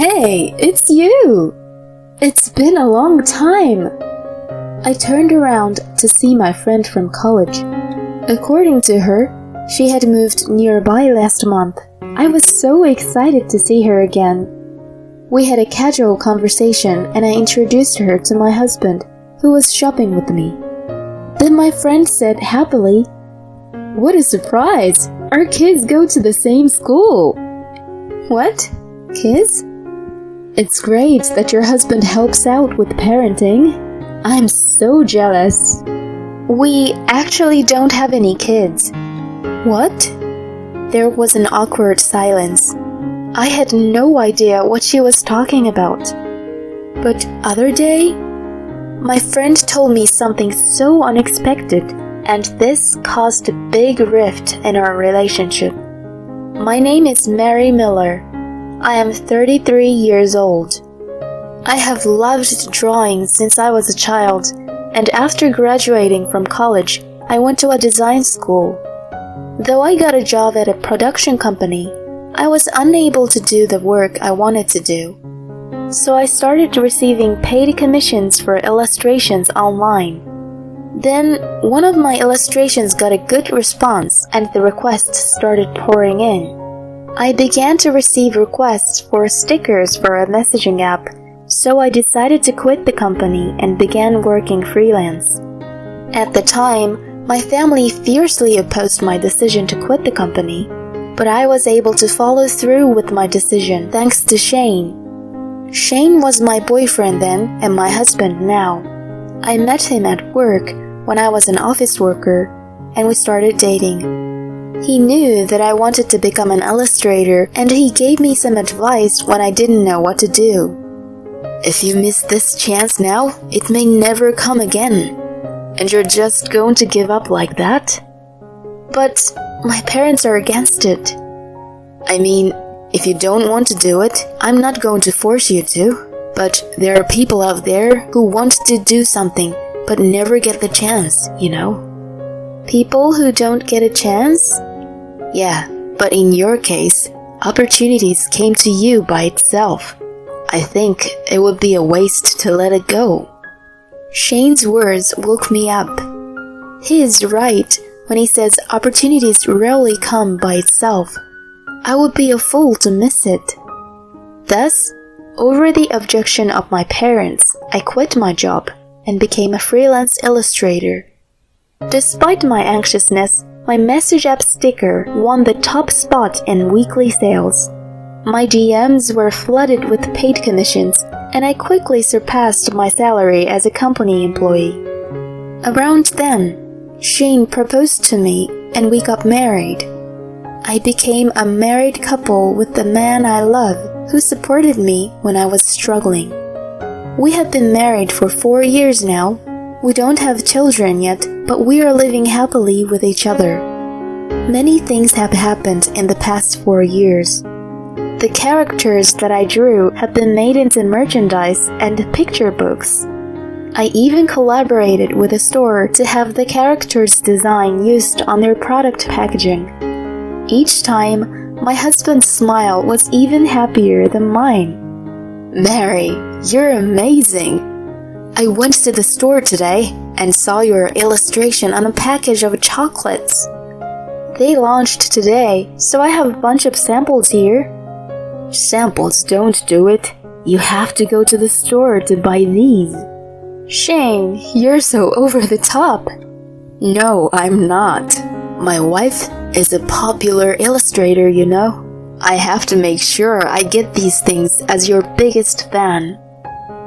Hey, it's you! It's been a long time! I turned around to see my friend from college. According to her, she had moved nearby last month. I was so excited to see her again. We had a casual conversation and I introduced her to my husband, who was shopping with me. Then my friend said happily, "What a surprise! Our kids go to the same school!" "What? Kids? It's great that your husband helps out with parenting. I'm so jealous." "We actually don't have any kids." "What?" There was an awkward silence. I had no idea what she was talking about. But other day, my friend told me something so unexpected, and this caused a big rift in our relationship. My name is Mary Miller. I am 33 years old. I have loved drawing since I was a child, and after graduating from college, I went to a design school. Though I got a job at a production company, I was unable to do the work I wanted to do. So I started receiving paid commissions for illustrations online. Then, one of my illustrations got a good response and the requests started pouring in. I began to receive requests for stickers for a messaging app, so I decided to quit the company and began working freelance. At the time, my family fiercely opposed my decision to quit the company, but I was able to follow through with my decision thanks to Shane. Shane was my boyfriend then and my husband now. I met him at work when I was an office worker, and we started dating. He knew that I wanted to become an illustrator, and he gave me some advice when I didn't know what to do. "If you miss this chance now, it may never come again. And you're just going to give up like that?" "But my parents are against it." "I mean, if you don't want to do it, I'm not going to force you to. But there are people out there who want to do something but never get the chance, you know." "People who don't get a chance?" "Yeah, but in your case, opportunities came to you by itself. I think it would be a waste to let it go." Shane's words woke me up. He is right when he says opportunities rarely come by itself. I would be a fool to miss it. Thus, over the objection of my parents, I quit my job and became a freelance illustrator. Despite my anxiousness, my message app sticker won the top spot in weekly sales. My DMs were flooded with paid commissions, and I quickly surpassed my salary as a company employee. Around then, Shane proposed to me and we got married. I became a married couple with the man I love, who supported me when I was struggling. We have been married for 4 years now. We don't have children yet, but we are living happily with each other. Many things have happened in the past 4 years. The characters that I drew have been made into merchandise and picture books. I even collaborated with a store to have the characters' design used on their product packaging. Each time, my husband's smile was even happier than mine. "Mary, you're amazing! I went to the store today and saw your illustration on a package of chocolates. They launched today, so I have a bunch of samples here." "Samples don't do it. You have to go to the store to buy these." "Shane, you're so over the top." "No, I'm not. My wife is a popular illustrator, you know. I have to make sure I get these things as your biggest fan."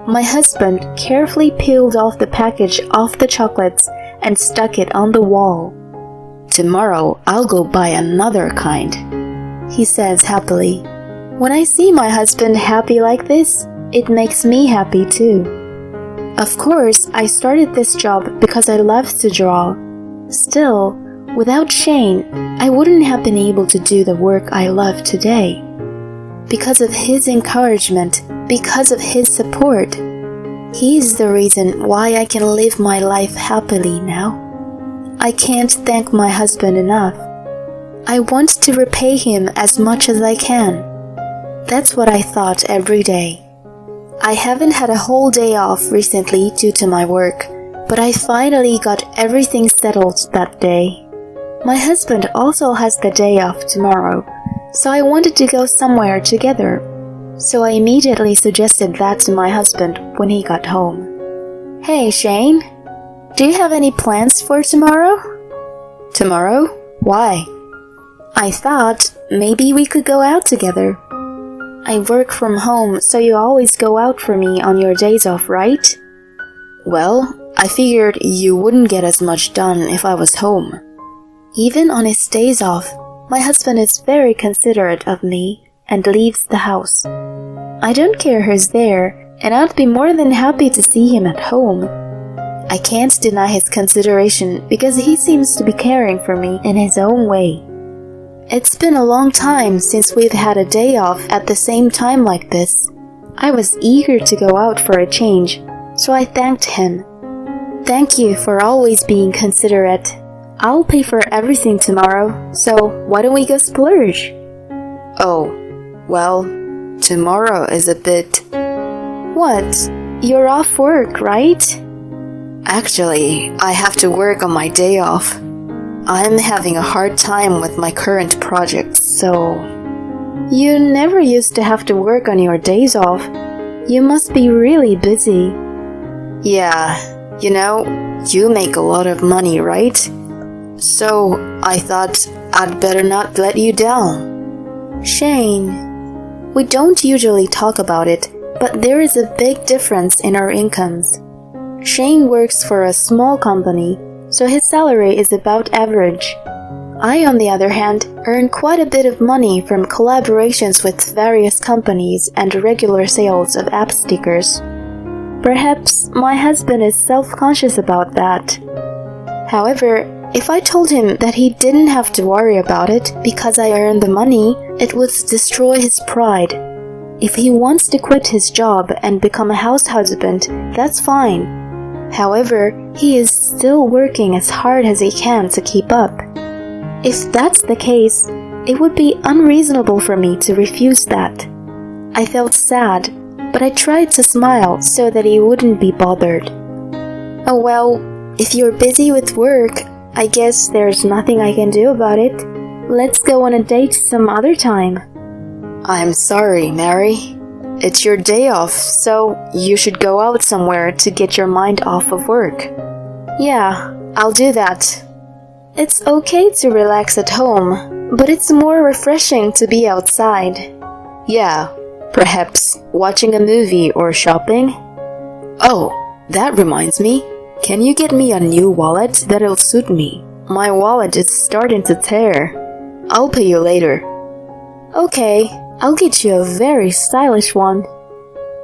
My husband carefully peeled off the package off the chocolates and stuck it on the wall. "Tomorrow I'll go buy another kind," he says happily. When I see my husband happy like this, it makes me happy too. Of course, I started this job because I love to draw. Still, without Shane, I wouldn't have been able to do the work I love today. Because of his encouragement, because of his support, he is the reason why I can live my life happily now. I can't thank my husband enough. I want to repay him as much as I can. That's what I thought every day. I haven't had a whole day off recently due to my work, but I finally got everything settled that day. My husband also has the day off tomorrow, so I wanted to go somewhere together. So I immediately suggested that to my husband when he got home. Hey, Shane, do you have any plans for tomorrow? Tomorrow? Why? I thought maybe we could go out together. I work from home, so you always go out for me on your days off, right? Well, I figured you wouldn't get as much done if I was home. Even on his days off, my husband is very considerate of me and leaves the house. I don't care who's there, and I'd be more than happy to see him at home. I can't deny his consideration because he seems to be caring for me in his own way. It's been a long time since we've had a day off at the same time like this. I was eager to go out for a change, so I thanked him. Thank you for always being considerate. I'll pay for everything tomorrow, so why don't we go splurge? Oh, well, tomorrow is a bit... What? You're off work, right? Actually, I have to work on my day off. I'm having a hard time with my current projects, so... You never used to have to work on your days off. You must be really busy. Yeah, you make a lot of money, right? So, I thought I'd better not let you down. Shane, we don't usually talk about it, but there is a big difference in our incomes. Shane works for a small company, so his salary is about average. I, on the other hand, earn quite a bit of money from collaborations with various companies and regular sales of app stickers. Perhaps my husband is self-conscious about that. However, if I told him that he didn't have to worry about it because I earned the money, it would destroy his pride. If he wants to quit his job and become a house husband, that's fine. However, he is still working as hard as he can to keep up. If that's the case, it would be unreasonable for me to refuse that. I felt sad, but I tried to smile so that he wouldn't be bothered. Oh well, if you're busy with work, I guess there's nothing I can do about it. Let's go on a date some other time. I'm sorry, Mary. It's your day off, so you should go out somewhere to get your mind off of work. Yeah, I'll do that. It's okay to relax at home, but it's more refreshing to be outside. Yeah, perhaps watching a movie or shopping. Oh, that reminds me. Can you get me a new wallet that'll suit me? My wallet is starting to tear. I'll pay you later. Okay, I'll get you a very stylish one.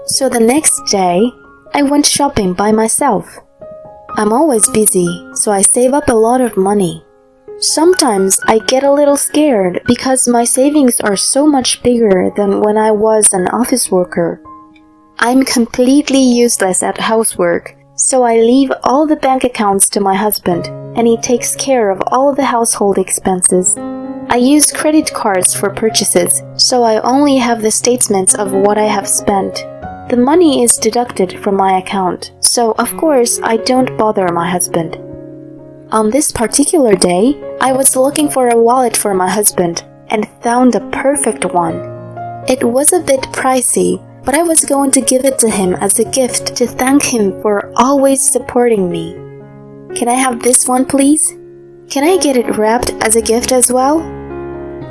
So the next day, I went shopping by myself. I'm always busy, so I save up a lot of money. Sometimes I get a little scared because my savings are so much bigger than when I was an office worker. I'm completely useless at housework, so I leave all the bank accounts to my husband, and he takes care of all the household expenses. I use credit cards for purchases, so I only have the statements of what I have spent. The money is deducted from my account, so of course I don't bother my husband. On this particular day, I was looking for a wallet for my husband and found the perfect one. It was a bit pricey, but I was going to give it to him as a gift to thank him for always supporting me. Can I have this one, please? Can I get it wrapped as a gift as well?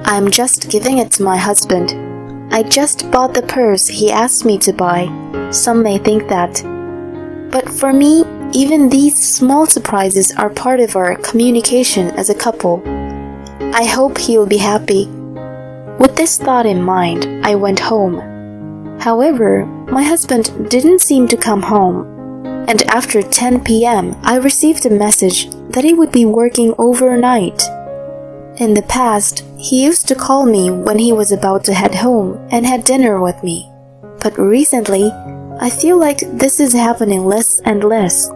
I'm just giving it to my husband. I just bought the purse he asked me to buy. Some may think that. But for me, even these small surprises are part of our communication as a couple. I hope he'll be happy. With this thought in mind, I went home. However, my husband didn't seem to come home, and after 10 p.m., I received a message that he would be working overnight. In the past, he used to call me when he was about to head home and had dinner with me. But recently, I feel like this is happening less and less.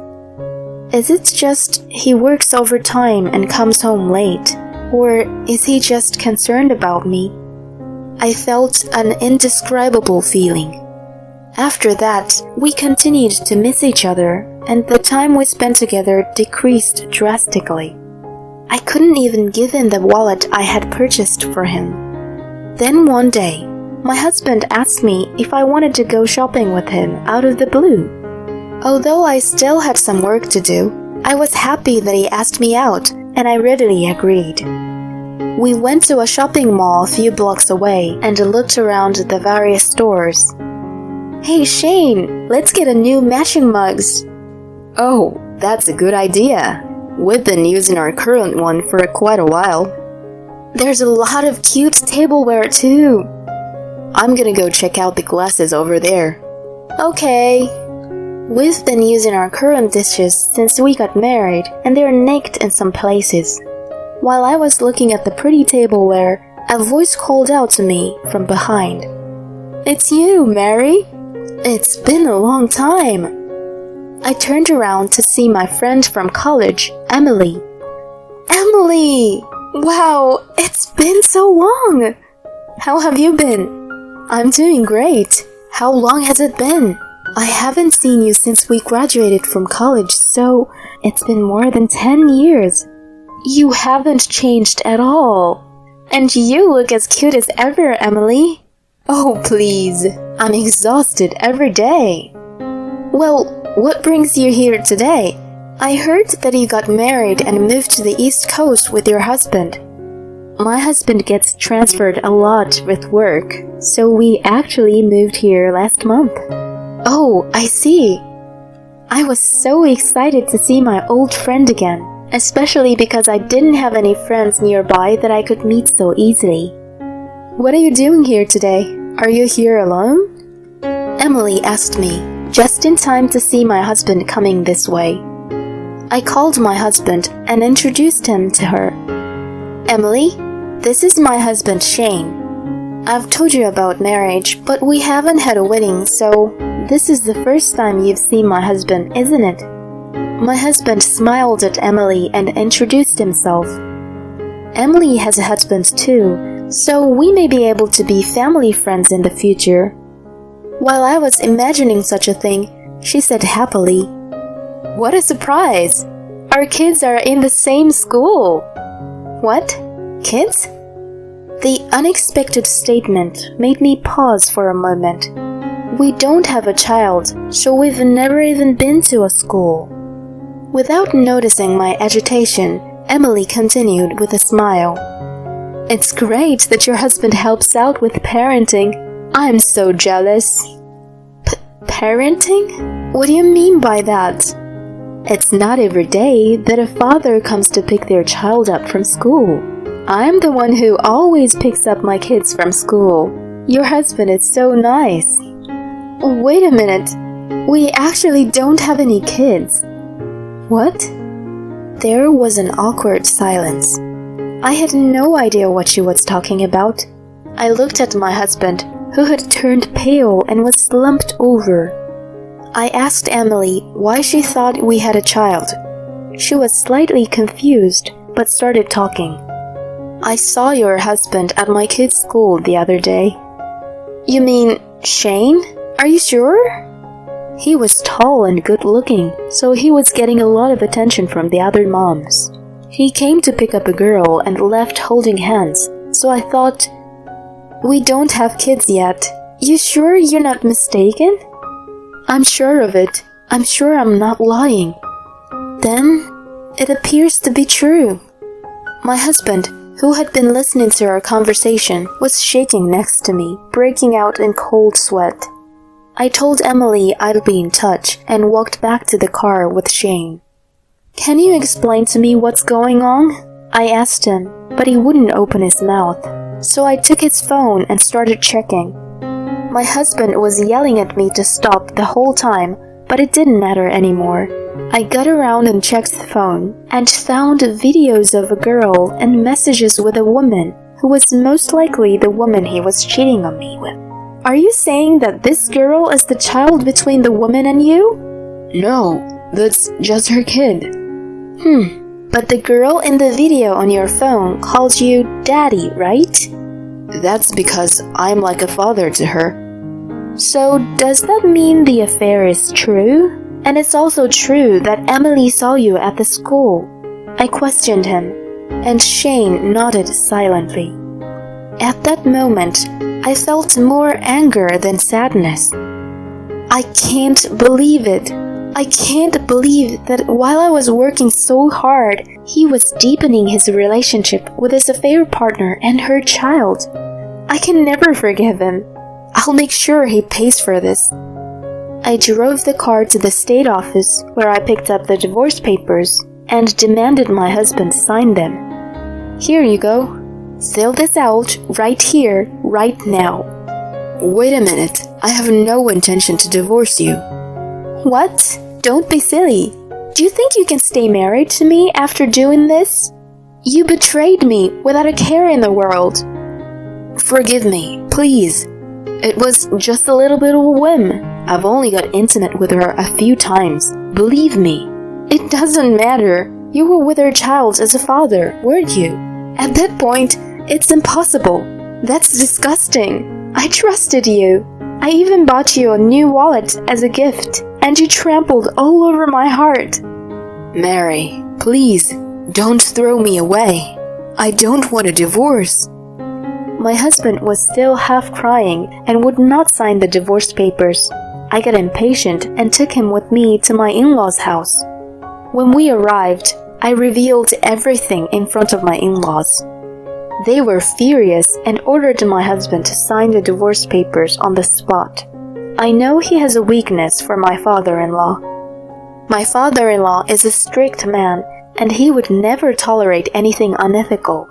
Is it just he works overtime and comes home late? Or is he just concerned about me? I felt an indescribable feeling. After that, we continued to miss each other, and the time we spent together decreased drastically. I couldn't even give him the wallet I had purchased for him. Then one day, my husband asked me if I wanted to go shopping with him out of the blue. Although I still had some work to do, I was happy that he asked me out, and I readily agreed. We went to a shopping mall a few blocks away and looked around the various stores. "Hey Shane, let's get a new matching mugs." "Oh, that's a good idea. We've been using our current one for quite a while." "There's a lot of cute tableware too." "I'm gonna go check out the glasses over there." "Okay." We've been using our current dishes since we got married, and they're nicked in some places. While I was looking at the pretty tableware, a voice called out to me from behind. "It's you, Mary. It's been a long time." I turned around to see my friend from college, Emily. "Emily! Wow, it's been so long! How have you been?" "I'm doing great. How long has it been?" "I haven't seen you since we graduated from college, so it's been more than 10 years. You haven't changed at all. And you look as cute as ever, Emily." "Oh, please. I'm exhausted every day." "Well, what brings you here today? I heard that you got married and moved to the East Coast with your husband." "My husband gets transferred a lot with work, so we actually moved here last month." "Oh, I see." I was so excited to see my old friend again, especially because I didn't have any friends nearby that I could meet so easily. "What are you doing here today? Are you here alone?" Emily asked me, just in time to see my husband coming this way. I called my husband and introduced him to her. "Emily, this is my husband Shane. I've told you about marriage, but we haven't had a wedding, so this is the first time you've seen my husband, isn't it?" My husband smiled at Emily and introduced himself. "Emily has a husband too, so we may be able to be family friends in the future." While I was imagining such a thing, she said happily, "What a surprise! Our kids are in the same school." "What? Kids?" The unexpected statement made me pause for a moment. We don't have a child, so we've never even been to a school. Without noticing my agitation, Emily continued with a smile. "It's great that your husband helps out with parenting. I'm so jealous." Parenting? What do you mean by that?" "It's not every day that a father comes to pick their child up from school. I'm the one who always picks up my kids from school. Your husband is so nice." "Wait a minute. We actually don't have any kids." "What?" There was an awkward silence. I had no idea what she was talking about. I looked at my husband, who had turned pale and was slumped over. I asked Emily why she thought we had a child. She was slightly confused, but started talking. "I saw your husband at my kid's school the other day." "You mean Shane? Are you sure?" He was tall and good-looking, so he was getting a lot of attention from the other moms. He came to pick up a girl and left holding hands, so I thought, "We don't have kids yet. You sure you're not mistaken?" "I'm sure of it. I'm sure I'm not lying." "Then, it appears to be true." My husband, who had been listening to our conversation, was shaking next to me, breaking out in cold sweat. I told Emily I'd be in touch and walked back to the car with Shane. "Can you explain to me what's going on?" I asked him, but he wouldn't open his mouth, so I took his phone and started checking. My husband was yelling at me to stop the whole time, but it didn't matter anymore. I got around and checked the phone and found videos of a girl and messages with a woman who was most likely the woman he was cheating on me with. "Are you saying that this girl is the child between the woman and you?" "No, that's just her kid." But the girl in the video on your phone called you daddy, right?" That's because I'm like a father to her. So does that mean the affair is true? And it's also true that Emily saw you at the school? I questioned him, and Shane nodded silently. At that moment, I felt more anger than sadness. I can't believe it. I can't believe that while I was working so hard, he was deepening his relationship with his affair partner and her child. I can never forgive him. I'll make sure he pays for this. I drove the car to the state office where I picked up the divorce papers and demanded my husband sign them. Here you go. Fill this out right here, right now. Wait a minute. I have no intention to divorce you. What? Don't be silly. Do you think you can stay married to me after doing this? You betrayed me without a care in the world. Forgive me, please. It was just a little bit of a whim. I've only got intimate with her a few times. Believe me. It doesn't matter. You were with her child as a father, weren't you? At that point, it's impossible. That's disgusting. I trusted you. I even bought you a new wallet as a gift, and you trampled all over my heart. Mary, please, don't throw me away. I don't want a divorce. My husband was still half crying and would not sign the divorce papers. I got impatient and took him with me to my in-laws' house. When we arrived, I revealed everything in front of my in-laws. They were furious and ordered my husband to sign the divorce papers on the spot. I know he has a weakness for my father-in-law. My father-in-law is a strict man, and he would never tolerate anything unethical.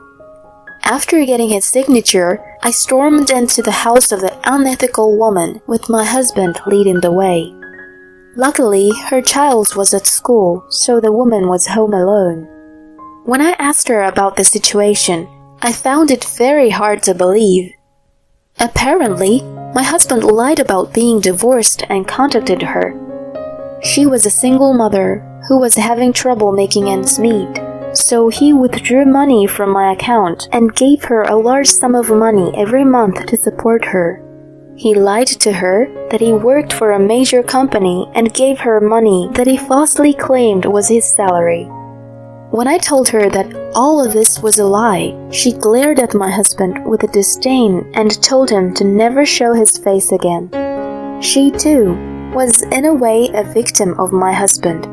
After getting his signature, I stormed into the house of the unethical woman with my husband leading the way. Luckily, her child was at school, so the woman was home alone. When I asked her about the situation, I found it very hard to believe. Apparently, my husband lied about being divorced and contacted her. She was a single mother who was having trouble making ends meet, so he withdrew money from my account and gave her a large sum of money every month to support her. He lied to her that he worked for a major company and gave her money that he falsely claimed was his salary. When I told her that all of this was a lie, she glared at my husband with a disdain and told him to never show his face again. She, too, was in a way a victim of my husband.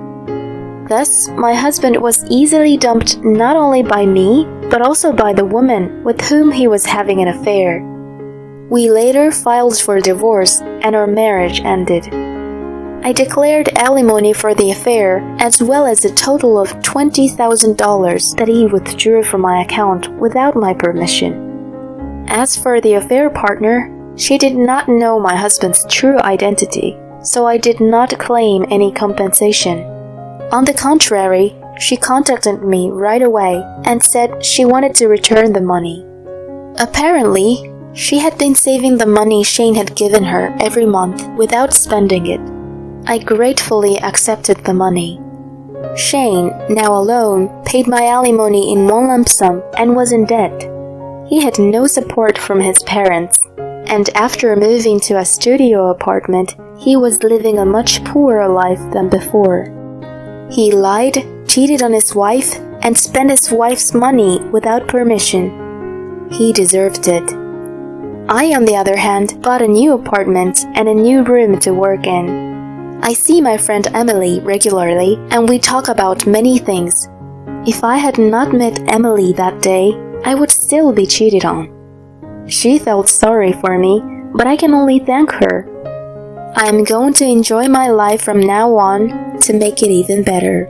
Thus, my husband was easily dumped not only by me, but also by the woman with whom he was having an affair. We later filed for divorce and our marriage ended. I declared alimony for the affair, as well as a total of $20,000 that he withdrew from my account without my permission. As for the affair partner, she did not know my husband's true identity, so I did not claim any compensation. On the contrary, she contacted me right away and said she wanted to return the money. Apparently, she had been saving the money Shane had given her every month without spending it. I gratefully accepted the money. Shane, now alone, paid my alimony in one lump sum and was in debt. He had no support from his parents, and after moving to a studio apartment, he was living a much poorer life than before. He lied, cheated on his wife, and spent his wife's money without permission. He deserved it. I, on the other hand, bought a new apartment and a new room to work in. I see my friend Emily regularly, and we talk about many things. If I had not met Emily that day, I would still be cheated on. She felt sorry for me, but I can only thank her. I am going to enjoy my life from now on to make it even better.